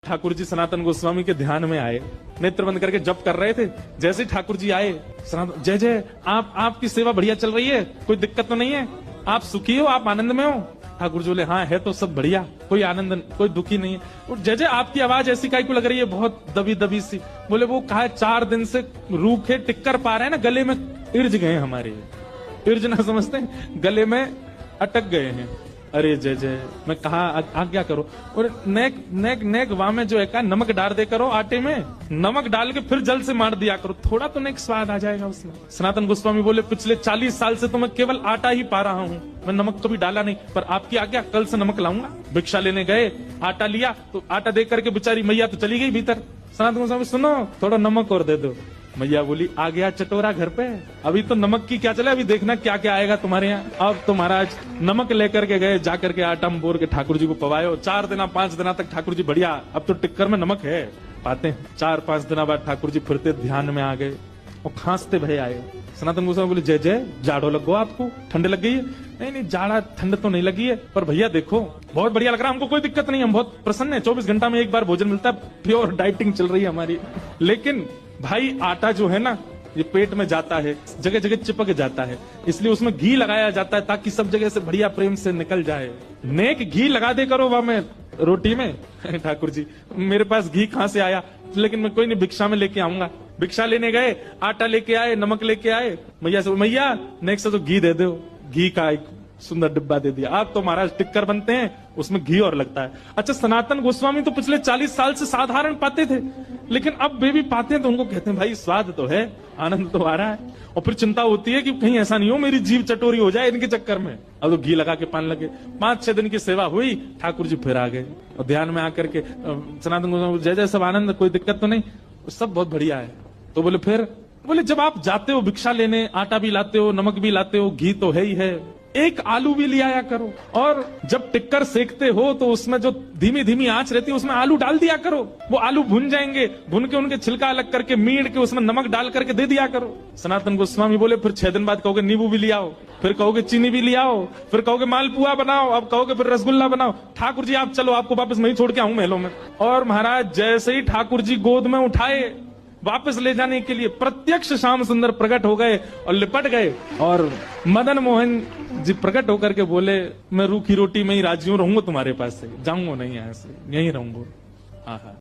ठाकुर जी सनातन गोस्वामी के ध्यान में आए, नेत्र बंद करके जप कर रहे थे। जैसे ही ठाकुर जी आए, सनातन जय जय, आपकी सेवा बढ़िया चल रही है, कोई दिक्कत तो नहीं है, आप सुखी हो, आप आनंद में हो? ठाकुर जी बोले हाँ है तो सब बढ़िया, कोई आनंद, कोई दुखी नहीं है। और जय जय आपकी आवाज ऐसी काहे को लग रही है, बहुत दबी दबी सी? बोले वो कहा 4 दिन से रूखे टिक्कर पा रहे हैं ना, गले में इर्ज गए हमारे, इर्ज ना समझते हैं, गले में अटक गए हैं। अरे जय जय, मैं कहा आज्ञा करो। और नेक नेक नेक वाह में जो है का नमक डाल दे करो, आटे में नमक डाल के फिर जल से मार दिया करो, थोड़ा तो नेक स्वाद आ जाएगा उसमें। सनातन गोस्वामी बोले पिछले 40 साल से तो मैं केवल आटा ही पा रहा हूँ, मैं नमक कभी डाला नहीं, पर आपकी आज्ञा, कल से नमक लाऊंगा। भिक्षा लेने गए, आटा लिया तो आटा दे करके बेचारी मैया तो चली गई भीतर। सनातन गोस्वामी सुनो थोड़ा नमक और दे दो। मैया बोली आ गया चटोरा घर पे, अभी तो नमक की क्या चले, अभी देखना क्या क्या आएगा तुम्हारे यहाँ। अब तो महाराज नमक लेकर के गए, जाकर के आटा बोर के ठाकुर जी को पवायो। 4 दिन 5 दिन तक ठाकुर जी बढ़िया, अब तो टिक्कर में नमक है, पाते हैं। 4-5 दिन बाद ठाकुर जी फिरते ध्यान में आ गए और खांसते भय आए। सनातन गोस्वामी बोले जय जय, जाड़ो लग गो आपको, ठंड लग गई है? नहीं नहीं जाड़ा ठंड तो नहीं लगी है, पर भैया देखो बहुत बढ़िया लग रहा है, हमको कोई दिक्कत नहीं, हम बहुत प्रसन्न है। 24 घंटा में एक बार भोजन मिलता है, प्योर डाइटिंग चल रही है हमारी। लेकिन भाई आटा जो है ना, ये पेट में जाता है, जगह जगह चिपक जाता है, इसलिए उसमें घी लगाया जाता है ताकि सब जगह से बढ़िया प्रेम से निकल जाए। नेक घी लगा दे करो वहां में रोटी में। ठाकुर जी मेरे पास घी कहां से आया, लेकिन मैं कोई नहीं, भिक्षा में लेके आऊंगा। भिक्षा लेने गए, आटा लेके आए, नमक लेके आए। मैया से मैया नेक्स्ट से तो घी दे दो। घी का एक सुंदर डिब्बा दे दिया। आप तो महाराज टिक्कर बनते हैं, उसमें घी और लगता है। अच्छा सनातन गोस्वामी तो पिछले 40 साल से साधारण पाते थे, लेकिन अब वे भी पाते हैं तो उनको कहते हैं भाई स्वाद तो है, आनंद तो आ रहा है। और फिर चिंता होती है कि कहीं ऐसा नहीं हो मेरी जीभ चटोरी हो जाए इनके चक्कर में। अब तो घी लगा के पान लगे। 5-6 दिन की सेवा हुई, ठाकुर जी फिर आ गए और ध्यान में आकर के सनातन गोस्वामी जय जय, सब आनंद, कोई दिक्कत तो नहीं, सब बहुत बढ़िया है। तो बोले फिर, बोले जब आप जाते हो भिक्षा लेने, आटा भी लाते हो, नमक भी लाते हो, घी तो है ही है, एक आलू भी ले आया करो। और जब टिक्कर सेकते हो तो उसमें जो धीमी धीमी आंच रहती है उसमें आलू डाल दिया करो, वो आलू भुन जाएंगे, भुन के उनके छिलका अलग करके मीड़ के उसमें नमक डाल करके दे दिया करो। सनातन गोस्वामी बोले फिर 6 दिन बाद कहोगे नींबू भी ले आओ, फिर कहोगे चीनी भी ले आओ, फिर कहोगे मालपुआ बनाओ, अब कहोगे फिर रसगुल्ला बनाओ। ठाकुर जी आप चलो, आपको वापस मैं ही छोड़ के आऊं महलों में। और महाराज जैसे ही ठाकुर जी गोद में उठाए वापस ले जाने के लिए, प्रत्यक्ष श्याम सुंदर प्रकट हो गए और लिपट गए। और मदन मोहन जी प्रकट होकर के बोले मैं रूखी रोटी में ही राजी हूं, रहूंगा तुम्हारे पास से, जाऊंगा नहीं यहाँ से, यहीं रहूंगा। हाँ हाँ।